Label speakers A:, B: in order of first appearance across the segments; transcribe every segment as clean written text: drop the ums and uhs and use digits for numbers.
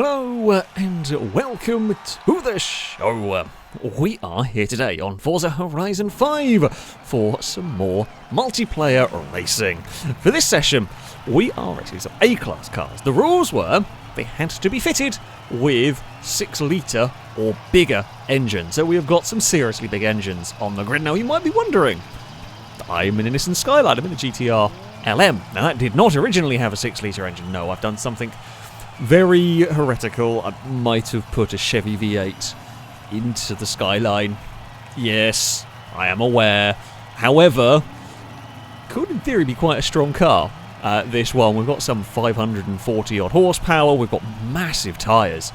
A: Hello and welcome to the show. We are here today on Forza Horizon 5 for some more multiplayer racing. For this session, we are racing some A-Class cars. The rules were they had to be fitted with 6-litre or bigger engines. So we have got some seriously big engines on the grid. Now you might be wondering, I'm in a Nissan Skyline, I'm in a GTR LM. Now that did not originally have a 6-litre engine. No, I've done something very heretical. I might have put a Chevy V8 into the Skyline. Yes, I am aware. However, could in theory be quite a strong car. This one, we've got some 540 odd horsepower. We've got massive tyres.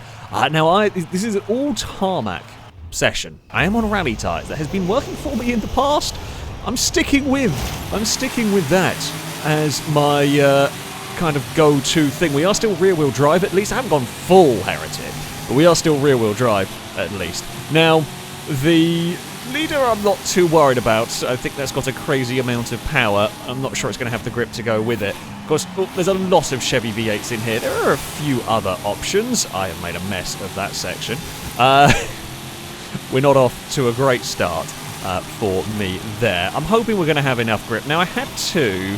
A: This is an all tarmac session. I am on rally tyres. That has been working for me in the past. I'm sticking with that as my kind of go-to thing. We are still rear-wheel drive, at least. I haven't gone full heretic, but we are still rear-wheel drive, at least. Now, the leader I'm not too worried about. I think that's got a crazy amount of power. I'm not sure it's going to have the grip to go with it. Of course, there's a lot of Chevy V8s in here. There are a few other options. I have made a mess of that section. We're not off to a great start for me there. I'm hoping we're going to have enough grip. Now, I had to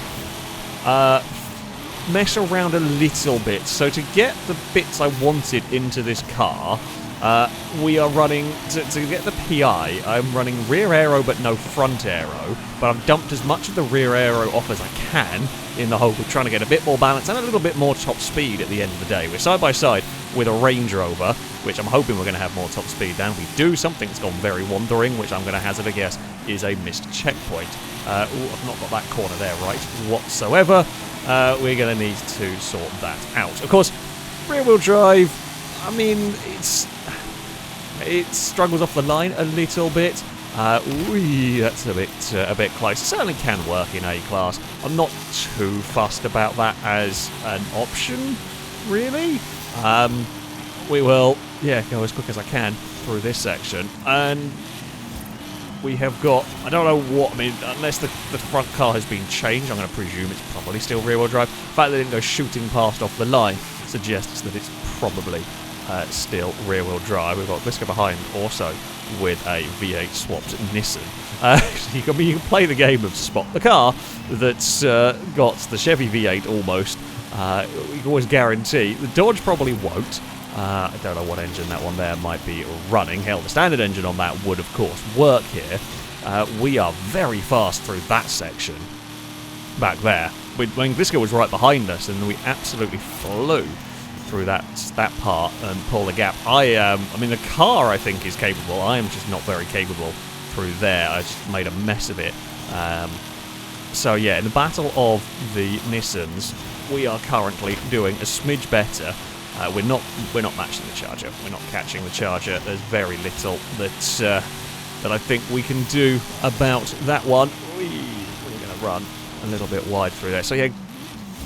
A: mess around a little bit. So to get the bits I wanted into this car, we are running, to get the PI, I'm running rear aero but no front aero, but I've dumped as much of the rear aero off as I can in the hope of trying to get a bit more balance and a little bit more top speed at the end of the day. We're side by side with a Range Rover, which I'm hoping we're going to have more top speed than we do. Something that's gone very wandering, which I'm going to hazard a guess is a missed checkpoint. I've not got that corner there right whatsoever. We're going to need to sort that out. Of course, rear-wheel drive, I mean, it struggles off the line a little bit. That's a bit close. It certainly can work in A-Class. I'm not too fussed about that as an option, really. We will, go as quick as I can through this section. And we have got, I don't know what, I mean, unless the front car has been changed, I'm going to presume it's probably still rear-wheel drive. The fact that it didn't go shooting past off the line suggests that it's probably still rear-wheel drive. We've got Gliska behind also with a V8 swapped Nissan. You can play the game of spot the car that's got the Chevy V8 almost. You can always guarantee. The Dodge probably won't. I don't know what engine that one there might be running. Hell, the standard engine on that would, of course, work here. We are very fast through that section back there. When Gliska was right behind us, and we absolutely flew through that part and pull the gap. I mean, the car, I think, is capable. I am just not very capable through there. I just made a mess of it. So, yeah, in the battle of the Nissans, we are currently doing a smidge better. We're not matching the Charger. We're not catching the Charger. There's very little that I think we can do about that one. We're going to run a little bit wide through there. So yeah,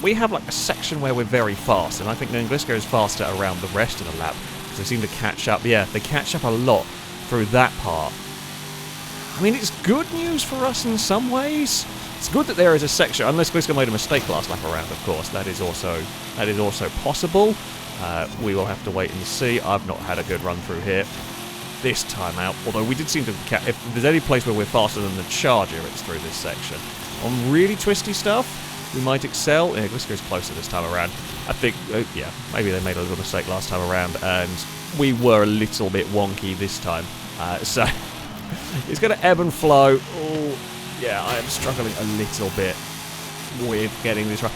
A: we have like a section where we're very fast, and I think Gliska is faster around the rest of the lap because they seem to catch up. Yeah, they catch up a lot through that part. I mean, it's good news for us in some ways. It's good that there is a section, unless Gliska made a mistake last lap around, of course. That is also possible. We will have to wait and see. I've not had a good run through here this time out, although we did seem to if there's any place where we're faster than the Charger, it's through this section. On really twisty stuff, we might excel. Yeah, Gliska is closer this time around. I think, maybe they made a little mistake last time around, and we were a little bit wonky this time. So it's going to ebb and flow. Oh, yeah, I am struggling a little bit with getting this right.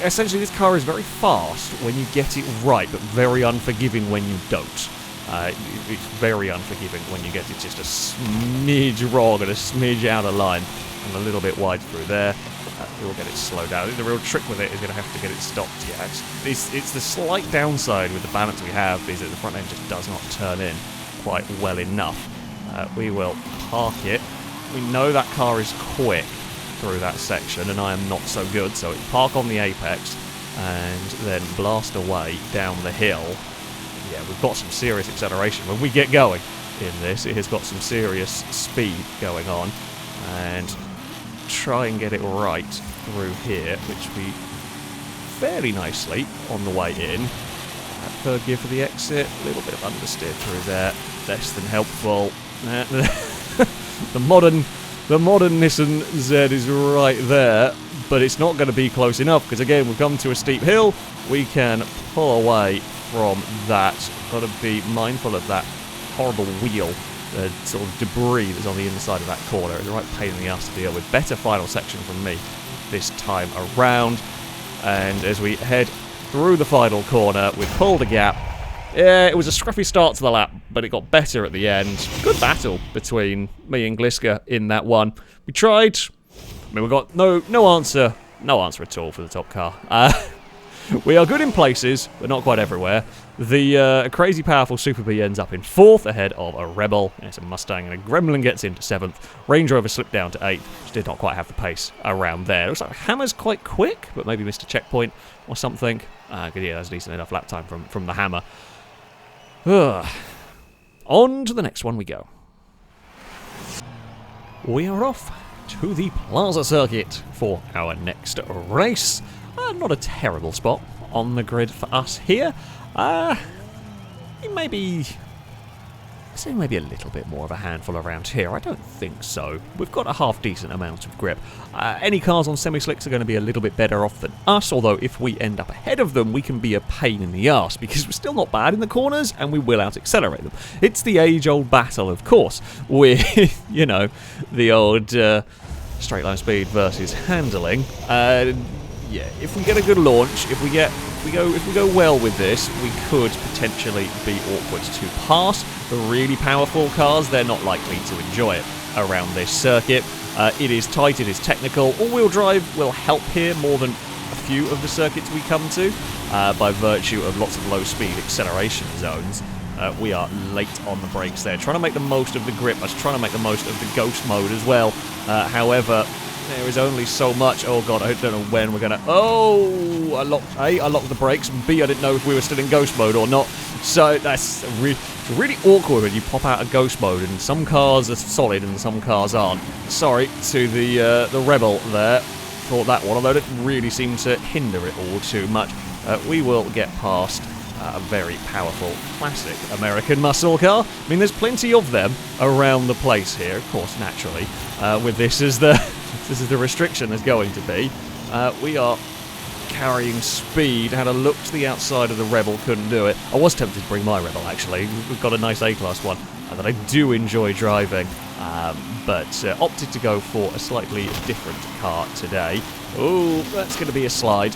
A: Essentially, this car is very fast when you get it right, but very unforgiving when you don't. It's very unforgiving when you get it just a smidge wrong and a smidge out of line and a little bit wide through there. We will get it slowed down. I think the real trick with it is going to have to get it stopped. Yeah, it's the slight downside with the balance we have is that the front end just does not turn in quite well enough. We will park it. We know that car is quick through that section, and I am not so good, so park on the apex and then blast away down the hill. Yeah, we've got some serious acceleration when we get going in this. It has got some serious speed going on, and try and get it right through here, which we fairly nicely on the way in. That third gear for the exit. A little bit of understeer through there. Less than helpful. The modern Nissan Z is right there, but it's not going to be close enough because again we've come to a steep hill. We can pull away from that. Got to be mindful of that horrible wheel, the sort of debris that's on the inside of that corner. It's a right pain in the ass to deal with. Better final section from me this time around. And as we head through the final corner, we've pulled a gap. Yeah, it was a scruffy start to the lap, but it got better at the end. Good battle between me and Gliska in that one. We tried. I mean, we got no answer at all for the top car. We are good in places, but not quite everywhere. The crazy powerful Super B ends up in 4th ahead of a Rebel. It's a Mustang, and a Gremlin gets into 7th. Range Rover slipped down to 8th, which did not quite have the pace around there. It looks like Hammer's quite quick, but maybe missed a checkpoint or something. Yeah, that's decent enough lap time from the Hammer. On to the next one we go. We are off to the Plaza Circuit for our next race. Not a terrible spot on the grid for us here. Maybe a little bit more of a handful around here. I don't think so. We've got a half-decent amount of grip. Any cars on semi-slicks are going to be a little bit better off than us, although if we end up ahead of them, we can be a pain in the arse, because we're still not bad in the corners, and we will out-accelerate them. It's the age-old battle, of course, with, you know, the old straight-line speed versus handling. Yeah, if we get a good launch, if we go well with this, we could potentially be awkward to pass. The really powerful cars, they're not likely to enjoy it around this circuit. It is tight, it is technical. All-wheel drive will help here more than a few of the circuits we come to, by virtue of lots of low-speed acceleration zones. We are late on the brakes there, trying to make the most of the grip. I was trying to make the most of the ghost mode as well. However, there is only so much. Oh god, I don't know when we're gonna. Oh, I locked the brakes, and B, I didn't know if we were still in ghost mode or not. So that's really awkward when you pop out of ghost mode, and some cars are solid and some cars aren't. Sorry to the Rebel there for that one, although it didn't really seem to hinder it all too much. We will get past a very powerful classic American muscle car. I mean, there's plenty of them around the place here, of course, naturally. With this as the restriction there's going to be. We are carrying speed. Had a look to the outside of the Rebel, couldn't do it. I was tempted to bring my Rebel, actually. We've got a nice A-Class one that I do enjoy driving, but opted to go for a slightly different car today. Oh, that's going to be a slide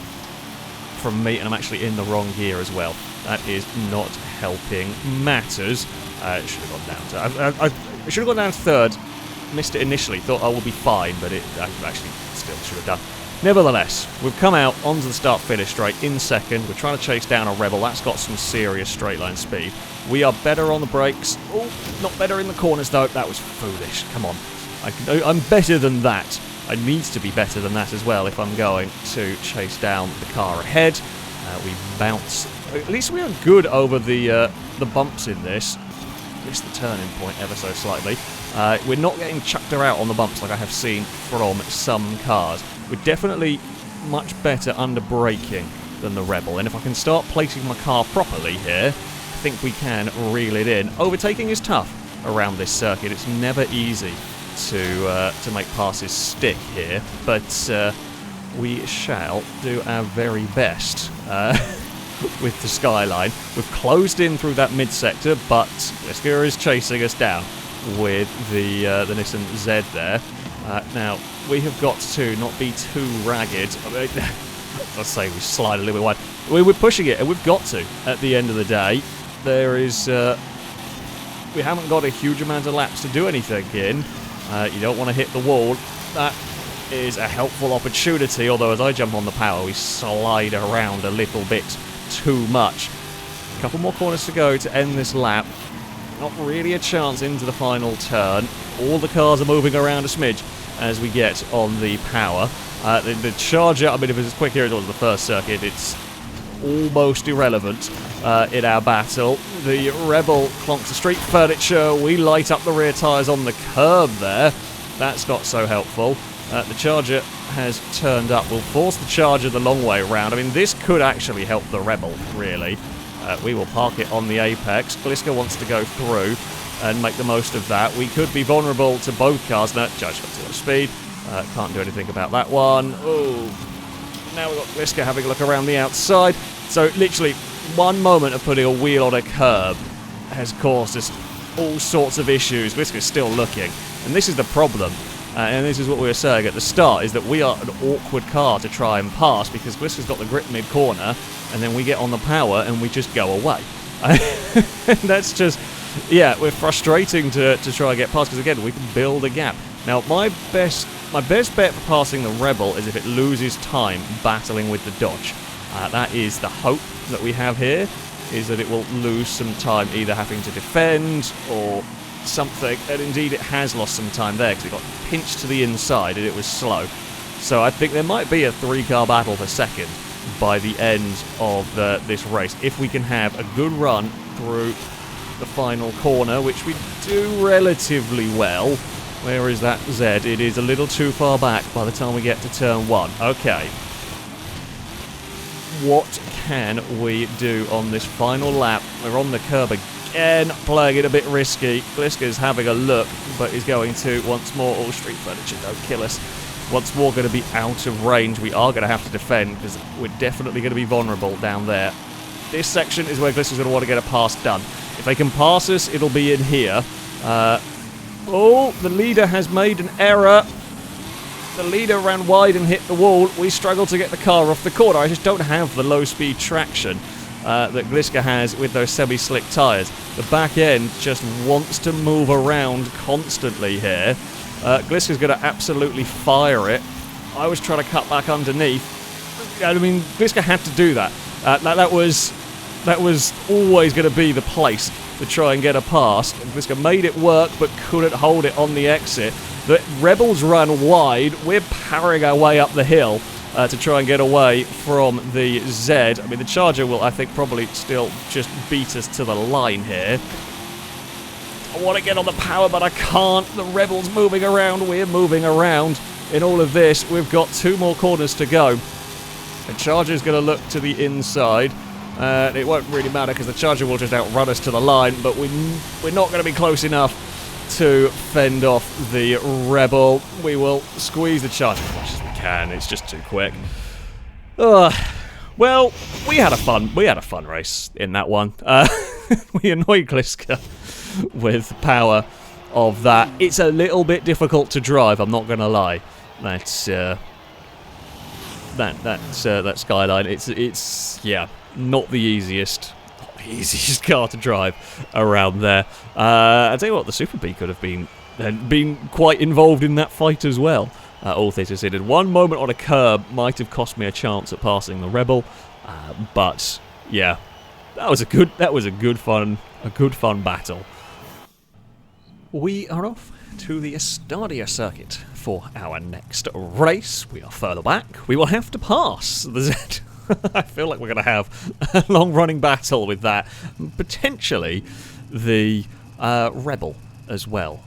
A: from me, and I'm actually in the wrong gear as well. That is not helping matters. It should have gone down to... I should have gone down to 3rd. Missed it initially, thought I would be fine, but I actually still should have done. Nevertheless, we've come out onto the start-finish straight in 2nd. We're trying to chase down a Rebel. That's got some serious straight-line speed. We are better on the brakes. Oh, not better in the corners, though. That was foolish. Come on. I'm better than that. I need to be better than that as well if I'm going to chase down the car ahead. We bounce. At least we are good over the bumps in this. Missed the turning point ever so slightly. We're not getting chucked out on the bumps like I have seen from some cars. We're definitely much better under braking than the Rebel, and if I can start placing my car properly here, I think we can reel it in. Overtaking is tough around this circuit. It's never easy to make passes stick here, but we shall do our very best with the skyline. We've closed in through that mid-sector, but Gliska is chasing us down with the Nissan Z there. Now, we have got to not be too ragged. I mean, let's say we slide a little bit wide. We're pushing it, and we've got to, at the end of the day. There is... we haven't got a huge amount of laps to do anything in. You don't want to hit the wall. That is a helpful opportunity, although as I jump on the power, we slide around a little bit too much. A couple more corners to go to end this lap. Not really a chance into the final turn. All the cars are moving around a smidge as we get on the power. The Charger, I mean, if it's as quick here as it was the first circuit, it's almost irrelevant in our battle. The Rebel clonks the street furniture. We light up the rear tyres on the curb there. That's not so helpful. The Charger has turned up. We'll force the Charger the long way round. I mean, this could actually help the Rebel, really. We will park it on the apex. Gliska wants to go through and make the most of that. We could be vulnerable to both cars. No, Judge got too much speed. Can't do anything about that one. Oh, now we've got Gliska having a look around the outside. So literally, one moment of putting a wheel on a curb has caused us all sorts of issues. Gliska's still looking. And this is the problem. And this is what we were saying at the start, is that we are an awkward car to try and pass because Gliska's got the grip mid-corner, and then we get on the power and we just go away. That's just, yeah, we're frustrating to try and get past because, again, we can build a gap. Now, my best bet for passing the Rebel is if it loses time battling with the Dodge. That is the hope that we have here, is that it will lose some time either having to defend or something, and indeed it has lost some time there because it got pinched to the inside and it was slow. So I think there might be a 3-car battle for second by the end of this race if we can have a good run through the final corner, which we do relatively well. Where is that Z? It is a little too far back by the time we get to turn 1. Okay. What can we do on this final lap? We're on the curb again, playing it a bit risky. Gliska's having a look, but he's going to, once more, all street furniture, don't kill us. Once more going to be out of range. We are going to have to defend, because we're definitely going to be vulnerable down there. This section is where Gliska's going to want to get a pass done. If they can pass us, it'll be in here. Oh, the leader has made an error. The leader ran wide and hit the wall. We struggle to get the car off the corner. I just don't have the low-speed traction that Gliska has with those semi-slick tyres. The back end just wants to move around constantly here. Gliska's going to absolutely fire it. I was trying to cut back underneath. I mean, Gliska had to do that. That was always going to be the place to try and get a pass. Gliska made it work, but couldn't hold it on the exit. The Rebels run wide. We're powering our way up the hill to try and get away from the Z. I mean, the Charger will, I think, probably still just beat us to the line here. I want to get on the power, but I can't. The Rebels moving around. We're moving around. In all of this, we've got 2 more corners to go. The Charger's going to look to the inside. It won't really matter because the Charger will just outrun us to the line, but we're not going to be close enough to fend off the Rebel. We will squeeze the Charger as much as we can. It's just too quick. Well, we had a fun race in that one. We annoyed Gliska with the power of that. It's a little bit difficult to drive, I'm not going to lie. That's that Skyline. It's yeah, not the easiest car to drive around there. I'll tell you what, the Super B could have been quite involved in that fight as well. All things considered, one moment on a curb might have cost me a chance at passing the Rebel, but yeah, that was a good fun battle. We are off to the Estadio Circuit for our next race. We are further back. We will have to pass the Z. I feel like we're going to have a long-running battle with that. Potentially the Rebel as well.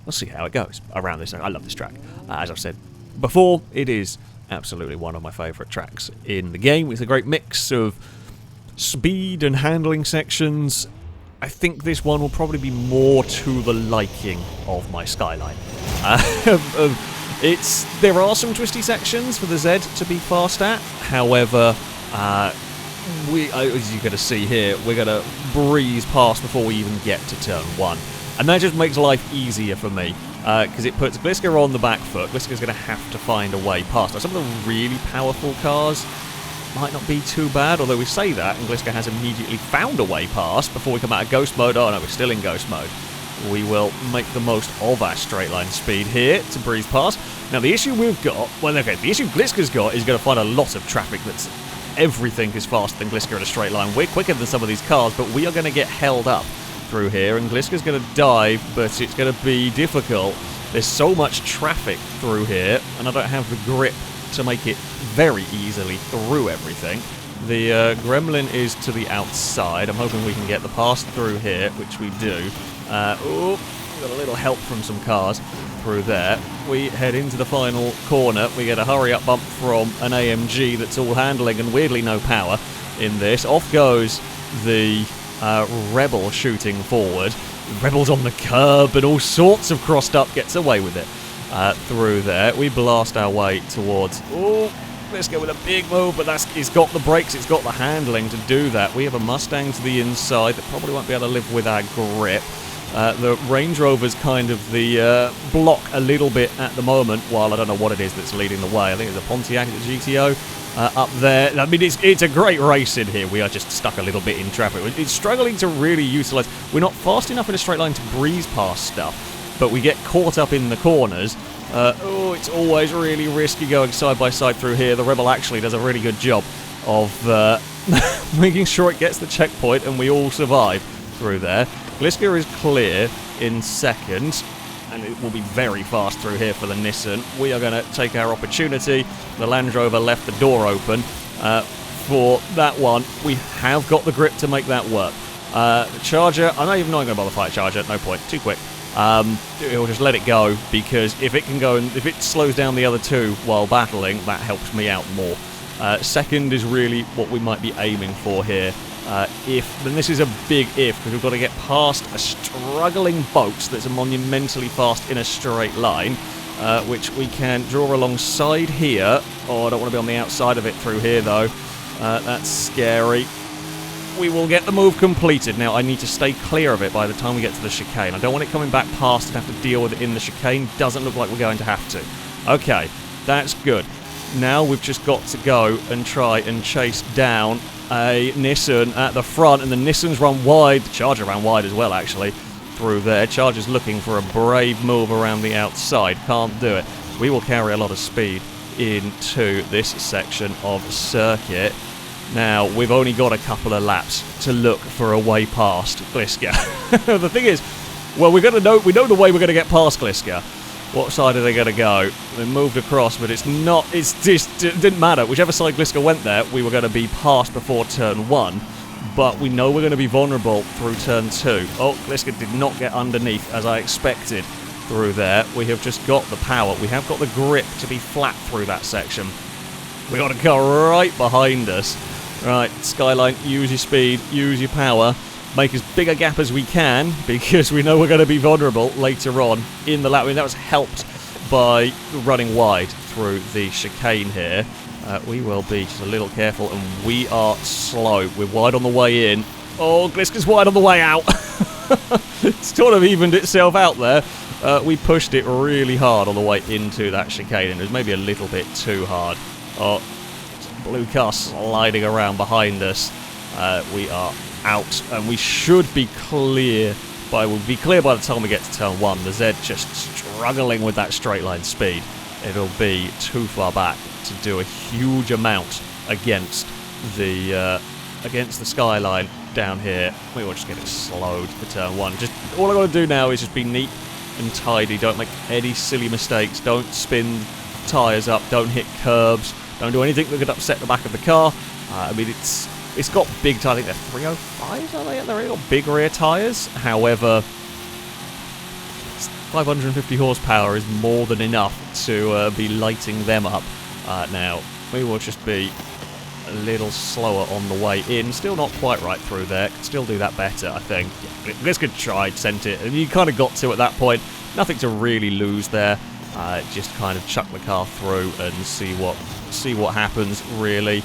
A: We'll see how it goes around this. I love this track. As I've said before, it is absolutely one of my favourite tracks in the game. It's a great mix of speed and handling sections. I think this one will probably be more to the liking of my Skyline. There are some twisty sections for the Z to be fast at. However, as you're going to see here, we're going to breeze past before we even get to turn 1. And that just makes life easier for me, because it puts Gliska on the back foot. Gliska's going to have to find a way past. Now, some of the really powerful cars might not be too bad, although we say that, and Gliska has immediately found a way past before we come out of Ghost Mode. Oh no, we're still in Ghost Mode. We will make the most of our straight line speed here to breeze past. Now the issue we've got, the issue Gliska's got is going to find a lot of traffic that's everything is faster than Gliska in a straight line. We're quicker than some of these cars, but we are going to get held up through here, and Gliska's going to dive, but it's going to be difficult. There's so much traffic through here, and I don't have the grip to make it very easily through everything. The Gremlin is to the outside. I'm hoping we can get the pass through here, which we do. We've got a little help from some cars through there. We head into the final corner. We get a hurry-up bump from an AMG that's all handling and weirdly no power in this. Off goes the Rebel shooting forward. Rebel's on the curb and all sorts of crossed up, gets away with it through there. We blast our way towards... Oh, let's go with a big move, but it's got the brakes, it's got the handling to do that. We have a Mustang to the inside that probably won't be able to live with our grip. The Range Rover's kind of the block a little bit at the moment, while I don't know what it is that's leading the way. I think it's a Pontiac, it's a GTO up there. I mean, it's a great race in here. We are just stuck a little bit in traffic. It's struggling to really utilise... We're not fast enough in a straight line to breeze past stuff, but we get caught up in the corners. Oh, it's always really risky going side by side through here. The Rebel actually does a really good job of making sure it gets the checkpoint and we all survive through there. Gliska is clear in second, and it will be very fast through here for the Nissan. We are going to take our opportunity. The Land Rover left the door open for that one. We have got the grip to make that work. The Charger, I'm not even going to bother fight Charger, no point, too quick. We'll just let it go, because if it can go and if it slows down the other two while battling, that helps me out more. Second is really what we might be aiming for here. Then this is a big if, because we've got to get past a struggling boat that's monumentally fast in a straight line, which we can draw alongside here. Oh, I don't want to be on the outside of it through here, though. That's scary. We will get the move completed. Now, I need to stay clear of it by the time we get to the chicane. I don't want it coming back past and have to deal with it in the chicane. Doesn't look like we're going to have to. Okay, that's good. Now we've just got to go and try and chase down a Nissan at the front, and the Nissan's run wide. The Charger ran wide as well, actually, through there. Charger's looking for a brave move around the outside. Can't do it. We will carry a lot of speed into this section of circuit. Now, we've only got a couple of laps to look for a way past Gliska. The thing is, well, we know the way we're going to get past Gliska. What side are they going to go? They moved across, but it didn't matter. Whichever side Gliska went there, we were going to be past before turn 1. But we know we're going to be vulnerable through turn 2. Oh, Gliska did not get underneath as I expected through there. We have just got the power. We have got the grip to be flat through that section. We got to go right behind us. Right, Skyline, use your speed, use your power. Make as big a gap as we can, because we know we're going to be vulnerable later on in the lap. I mean, that was helped by running wide through the chicane here. We will be just a little careful, and we are slow. We're wide on the way in. Oh, Gliska's wide on the way out. It's sort of evened itself out there. We pushed it really hard on the way into that chicane, and it was maybe a little bit too hard. Oh, blue car sliding around behind us. We are out, and we should be clear by the time we get to turn 1. The Z just struggling with that straight line speed. It'll be too far back to do a huge amount against the skyline down here. We will just get it slowed for turn 1. Just all I got to do now is just be neat and tidy. Don't make any silly mistakes. Don't spin tyres up. Don't hit curbs. Don't do anything that could upset the back of the car. I mean, it's got big tyres. I think they're 305s, are they? They've got big rear tyres. However, 550 horsepower is more than enough to be lighting them up. Now, we will just be a little slower on the way in. Still not quite right through there. Could still do that better, I think. Let's go try, sent it. And you kind of got to at that point. Nothing to really lose there. Just kind of chuck the car through and see what happens, really.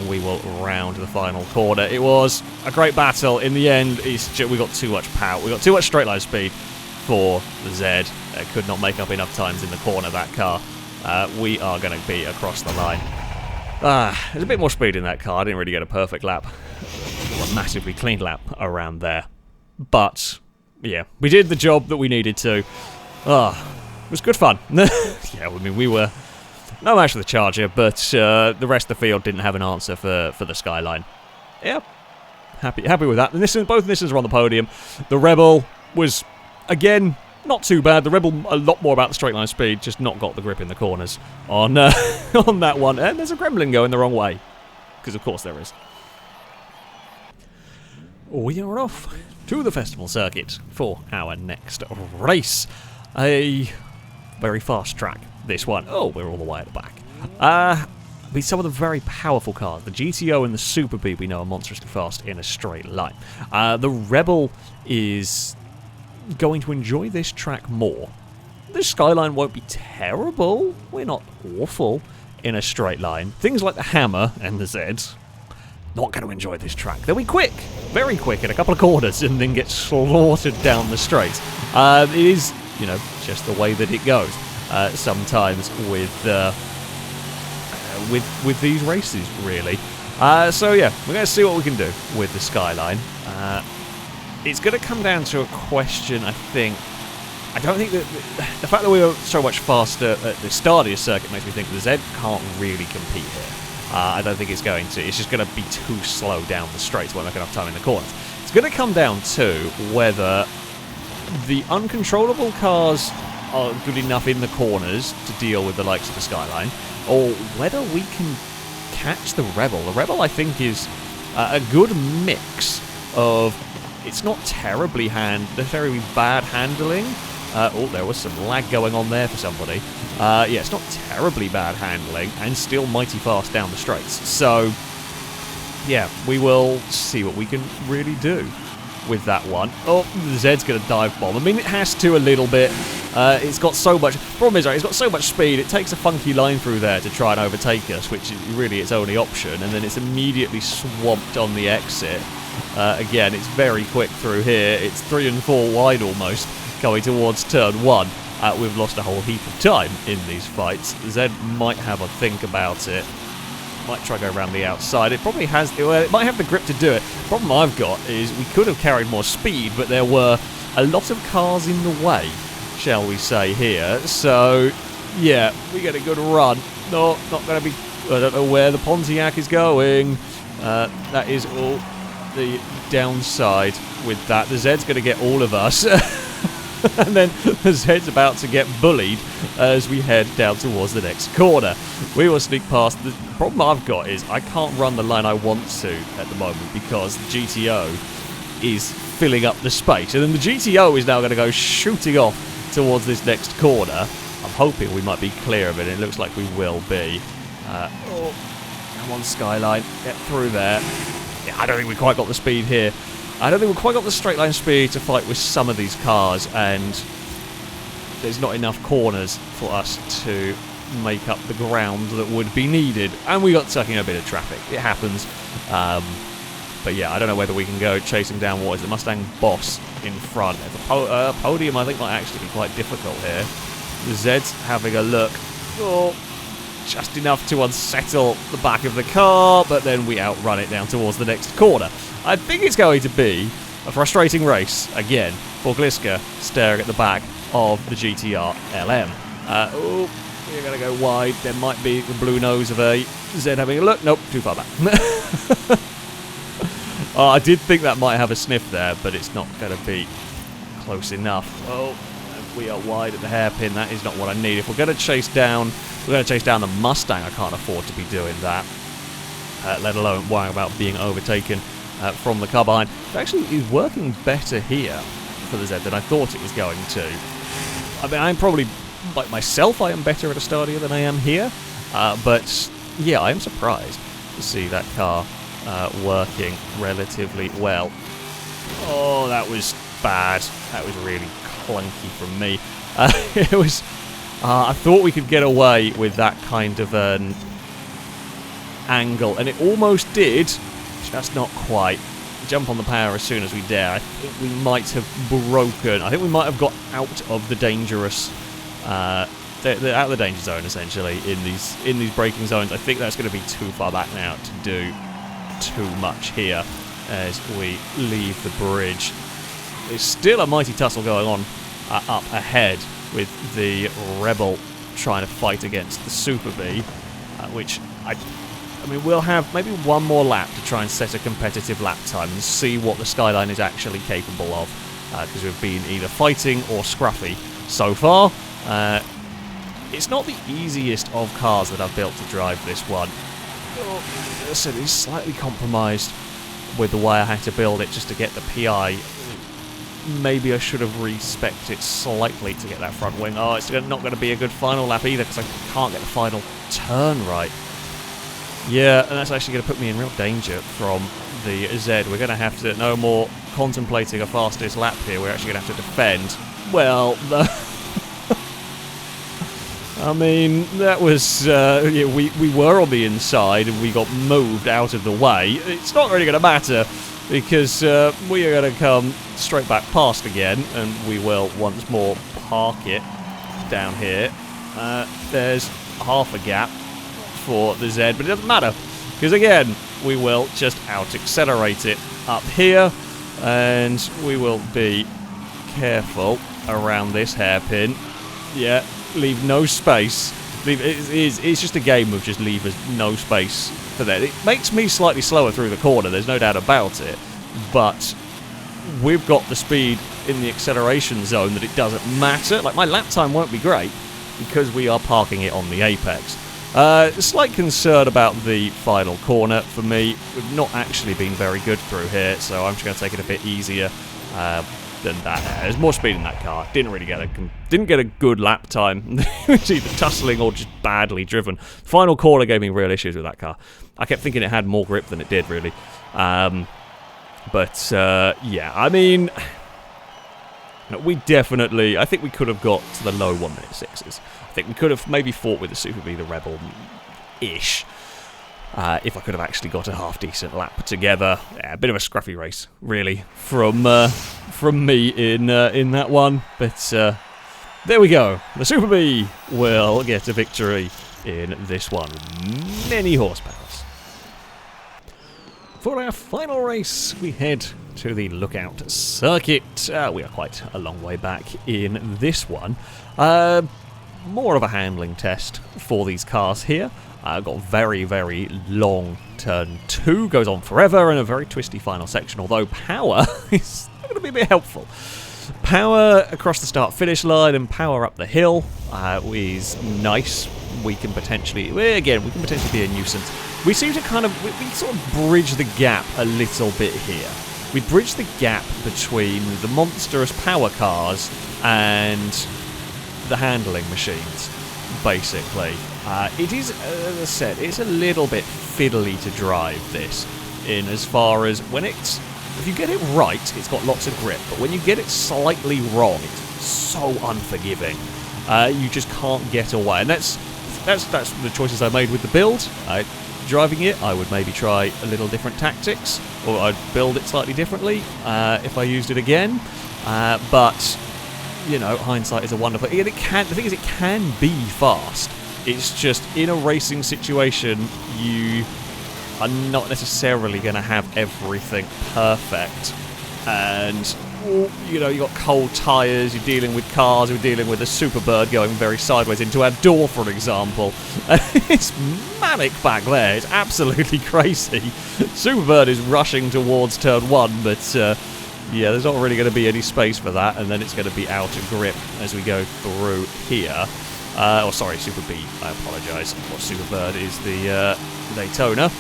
A: We will round the final corner. It was a great battle. In the end, we got too much power. We got too much straight line speed for the Z. Could not make up enough times in the corner, that car. We are going to be across the line. There's a bit more speed in that car. I didn't really get a perfect lap. A massively clean lap around there. But, yeah, we did the job that we needed to. It was good fun. Yeah, I mean, we were no match for the Charger, but the rest of the field didn't have an answer for the Skyline. Yeah, happy with that. And both Nissans are on the podium. The Rebel was, again, not too bad. The Rebel, a lot more about the straight line speed, just not got the grip in the corners on on that one. And there's a Gremlin going the wrong way, because of course there is. We are off to the festival circuit for our next race. A very fast track, this one. Oh, we're all the way at the back. be some of the very powerful cars. The GTO and the Super B we know are monstrously fast in a straight line. The Rebel is going to enjoy this track more. The Skyline won't be terrible. We're not awful in a straight line. Things like the Hammer and the Zeds, not going to enjoy this track. They'll be quick, very quick in a couple of corners and then get slaughtered down the straight. It is, you know, just the way that it goes sometimes with these races, really. So yeah, we're going to see what we can do with the Skyline. It's going to come down to a question, I think. I don't think that the fact that we were so much faster at the Estadio Circuit makes me think the Z can't really compete here. I don't think it's going to. It's just going to be too slow down the straights. Won't make enough time in the corners. It's going to come down to whether the uncontrollable cars are good enough in the corners to deal with the likes of the Skyline, or whether we can catch the Rebel. The Rebel, I think, is a good mix of... It's not terribly bad handling. Oh, there was some lag going on there for somebody. Yeah, it's not terribly bad handling, and still mighty fast down the straights. So, yeah, we will see what we can really do with that one. Oh, the Zed's going to dive bomb. I mean, it has to a little bit. It's got so much... Problem is, right, it's got so much speed, it takes a funky line through there to try and overtake us, which is really its only option, and then it's immediately swamped on the exit. Again, it's very quick through here. It's 3 and 4 wide almost, going towards turn 1. We've lost a whole heap of time in these fights. Zed might have a think about it. Might try to go around the outside. It probably has... Well, it might have the grip to do it. The problem I've got is we could have carried more speed, but there were a lot of cars in the way, shall we say, here. So, yeah, we get a good run. No, not going to be... I don't know where the Pontiac is going. That is all the downside with that. The Zed's going to get all of us. And then the Zed's about to get bullied as we head down towards the next corner. We will sneak past. The problem I've got is I can't run the line I want to at the moment because the GTO is filling up the space. And then the GTO is now going to go shooting off towards this next corner. I'm hoping we might be clear of it. It looks like we will be. Oh, come on, Skyline. Get through there. Yeah, I don't think we quite got the speed here. I don't think we've quite got the straight line speed to fight with some of these cars, and there's not enough corners for us to make up the ground that would be needed. And we got stuck in a bit of traffic. It happens. But yeah, I don't know whether we can go chasing down what is the Mustang Boss in front. The podium, I think, might actually be quite difficult here. The Zed's having a look. Oh, just enough to unsettle the back of the car, but then we outrun it down towards the next corner. I think it's going to be a frustrating race, again, for Gliska staring at the back of the GTR LM. Oh, we're going to go wide. There might be the blue nose of a Z having a look. Nope, too far back. Oh, I did think that might have a sniff there, but it's not going to be close enough. Oh, we are wide at the hairpin. That is not what I need. If we're going to chase down the Mustang, I can't afford to be doing that. Let alone worrying about being overtaken from the car behind. It actually is working better here for the Z than I thought it was going to. I mean, I'm probably, like myself, I am better at Estadio than I am here. But, yeah, I am surprised to see that car working relatively well. Oh, that was bad. That was really clunky from me. It was... I thought we could get away with that kind of an angle, and it almost did. Just not quite. Jump on the power as soon as we dare. I think we might have broken. I think we might have got out of the dangerous, out of the danger zone essentially in these braking zones. I think that's going to be too far back now to do too much here as we leave the bridge. There's still a mighty tussle going on up ahead with the Rebel trying to fight against the Super B, which I mean, we'll have maybe one more lap to try and set a competitive lap time and see what the Skyline is actually capable of, because we've been either fighting or scruffy so far. It's not the easiest of cars that I've built to drive this one. Oh, so it's slightly compromised with the way I had to build it just to get the PI. Maybe I should have re-spec'd it slightly to get that front wing. Oh, it's not going to be a good final lap either because I can't get the final turn right. Yeah, and that's actually going to put me in real danger from the Z. We're going to have to, no more contemplating a fastest lap here, we're actually going to have to defend. Well, I mean, that was, yeah, we were on the inside and we got moved out of the way. It's not really going to matter because we are going to come straight back past again and we will once more park it down here. There's half a gap for the Z, but it doesn't matter because again, we will just out-accelerate it up here and we will be careful around this hairpin. Yeah. Leave no space. It's just a game of just leave us no space for that. It makes me slightly slower through the corner, there's no doubt about it, but we've got the speed in the acceleration zone that it doesn't matter. Like, my lap time won't be great because we are parking it on the apex. Slight concern about the final corner for me. We've not actually been very good through here, so I'm just going to take it a bit easier than that. There's more speed in that car. Didn't get a good lap time. It was either tussling or just badly driven. Final corner gave me real issues with that car. I kept thinking it had more grip than it did, really. But yeah, I mean, we definitely, I think we could have got to the low 1 minute 6s. I think we could have maybe fought with the Super B, the Rebel-ish. If I could have actually got a half-decent lap together. Yeah, a bit of a scruffy race, really, from me in that one. But there we go. The Super B will get a victory in this one. Many horsepower. For our final race, we head to the Lookout Circuit. We are quite a long way back in this one. More of a handling test for these cars here. Got very, very long turn 2, goes on forever, and a very twisty final section, although power is going to be a bit helpful. Power across the start-finish line and power up the hill is nice. We can potentially be a nuisance. We seem to kind of, we sort of bridge the gap a little bit here. We bridge the gap between the monstrous power cars and the handling machines, basically. It is, as I said, it's a little bit fiddly to drive this, in as far as when it's, if you get it right, it's got lots of grip, but when you get it slightly wrong, it's so unforgiving. You just can't get away, and that's the choices I made with the build. Driving it, I would maybe try a little different tactics, or I'd build it slightly differently if I used it again. But you know, hindsight is a wonderful. The thing is, it can be fast. It's just in a racing situation, you are not necessarily going to have everything perfect, and you know, you got cold tyres, you're dealing with cars, you're dealing with a Superbird going very sideways into our door, for example. It's manic back there, it's absolutely crazy. Superbird is rushing towards turn 1, but yeah, there's not really going to be any space for that, and then it's going to be out of grip as we go through here. Oh, sorry, Super B, I apologise. What Superbird is the Daytona.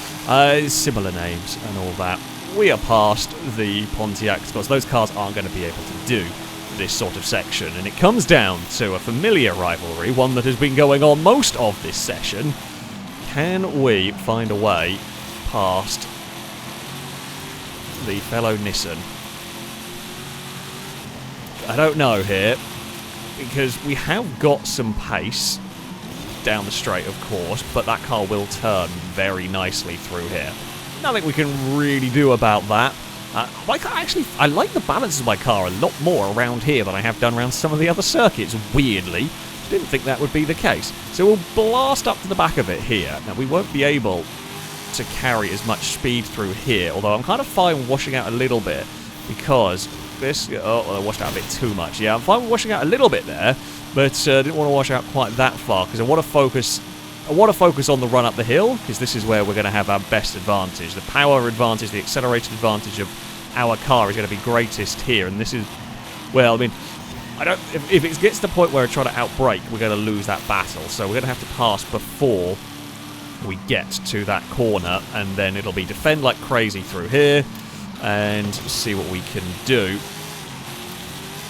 A: Similar names and all that. We are past the Pontiacs because those cars aren't going to be able to do this sort of section, and it comes down to a familiar rivalry, one that has been going on most of this session. Can we find a way past the fellow Nissan? I don't know here, because we have got some pace down the straight, of course, but that car will turn very nicely through here. Nothing we can really do about that. My car, actually, I like the balance of my car a lot more around here than I have done around some of the other circuits, weirdly. Didn't think that would be the case. So we'll blast up to the back of it here. Now, we won't be able to carry as much speed through here, although I'm kind of fine washing out a little bit, because this... Oh, I washed out a bit too much. Yeah, I'm fine with washing out a little bit there, but didn't want to wash out quite that far, because I want to focus on the run up the hill, because this is where we're going to have our best advantage. The power advantage, the accelerated advantage of our car is going to be greatest here, and this is... Well, I mean, if it gets to the point where we're trying to outbrake, we're going to lose that battle, so we're going to have to pass before we get to that corner, and then it'll be defend like crazy through here, and see what we can do.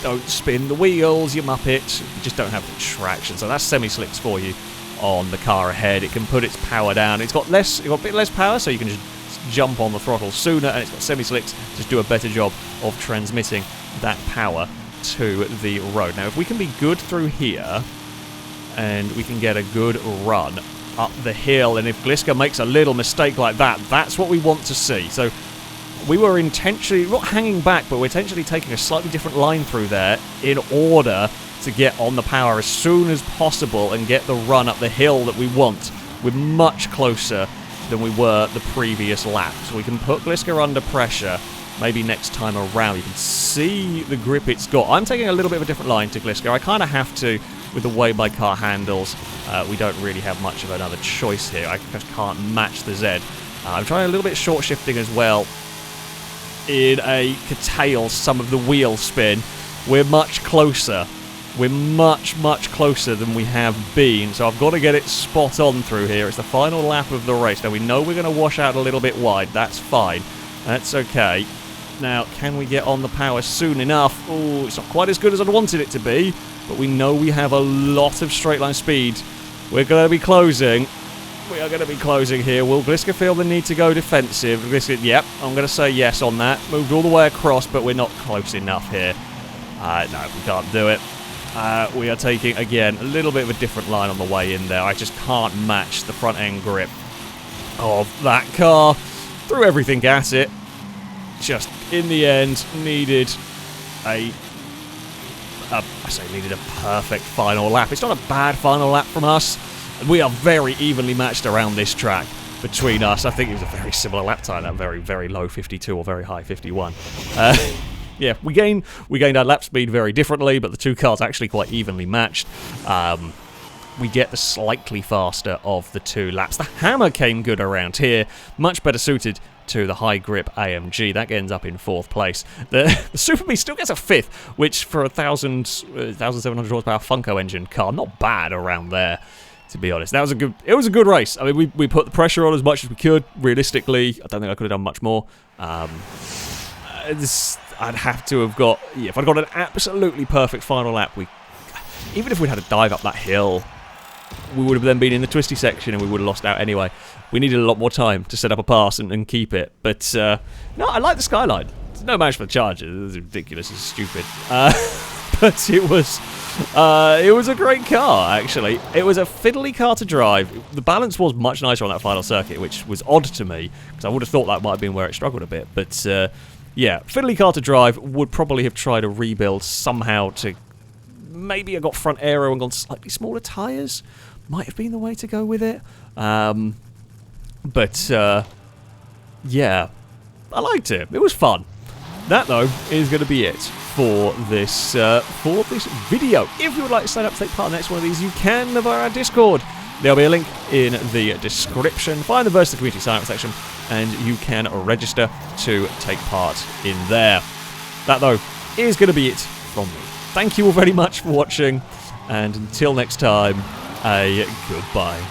A: Don't spin the wheels, you muppet. You just don't have the traction, so that's semi-slicks for you. on the car ahead. It can put its power down. It's got a bit less power, so you can just jump on the throttle sooner, and it's got semi-slicks to just do a better job of transmitting that power to the road. Now, if we can be good through here, and we can get a good run up the hill, and if Gliska makes a little mistake like that, that's what we want to see. So we were intentionally, not hanging back, but we're intentionally taking a slightly different line through there in order to get on the power as soon as possible and get the run up the hill that we want. We're much closer than we were the previous lap. So we can put Gliska under pressure maybe next time around. You can see the grip it's got. I'm taking a little bit of a different line to Gliska. I kind of have to with the way my car handles. We don't really have much of another choice here. I just can't match the Z. I'm trying a little bit short shifting as well in a curtail some of the wheel spin. We're much closer. We're much, much closer than we have been, so I've got to get it spot on through here. It's the final lap of the race. Now, we know we're going to wash out a little bit wide. That's fine. That's okay. Now, can we get on the power soon enough? Oh, it's not quite as good as I'd wanted it to be, but we know we have a lot of straight line speed. We're going to be closing. We are going to be closing here. Will Gliska feel the need to go defensive? Gliska, yep, I'm going to say yes on that. Moved all the way across, but we're not close enough here. No, we can't do it. We are taking, again, a little bit of a different line on the way in there. I just can't match the front end grip of that car. Threw everything at it. Just, in the end, needed a perfect final lap. It's not a bad final lap from us. We are very evenly matched around this track between us. I think it was a very similar lap time, that very, very low 52 or very high 51. Yeah, we gained our lap speed very differently, but the two cars actually quite evenly matched. We get the slightly faster of the two laps. The Hammer came good around here, much better suited to the high grip AMG. That ends up in 4th place. The Super Bee still gets a 5th, which for a 1,700 horsepower Funko engine car, not bad around there, to be honest. It was a good race. I mean, we put the pressure on as much as we could. Realistically, I don't think I could have done much more. I'd have to have got, yeah, if I'd got an absolutely perfect final lap, even if we'd had a dive up that hill, we would have then been in the twisty section and we would have lost out anyway. We needed a lot more time to set up a pass and keep it. But, no, I like the Skyline. It's no match for the Charger. It was ridiculous. It's stupid. But it was a great car, actually. It was a fiddly car to drive. The balance was much nicer on that final circuit, which was odd to me, because I would have thought that might have been where it struggled a bit. But, yeah, fiddly car to drive. Would probably have tried a rebuild somehow to maybe have got front aero and gone slightly smaller tyres. Might have been the way to go with it. But yeah, I liked it. It was fun. That, though, is going to be it for this video. If you would like to sign up to take part in the next one of these, you can via our Discord. There'll be a link in the description. Find the Versa Community sign-up section, and you can register to take part in there. That, though, is going to be it from me. Thank you all very much for watching, and until next time, a goodbye.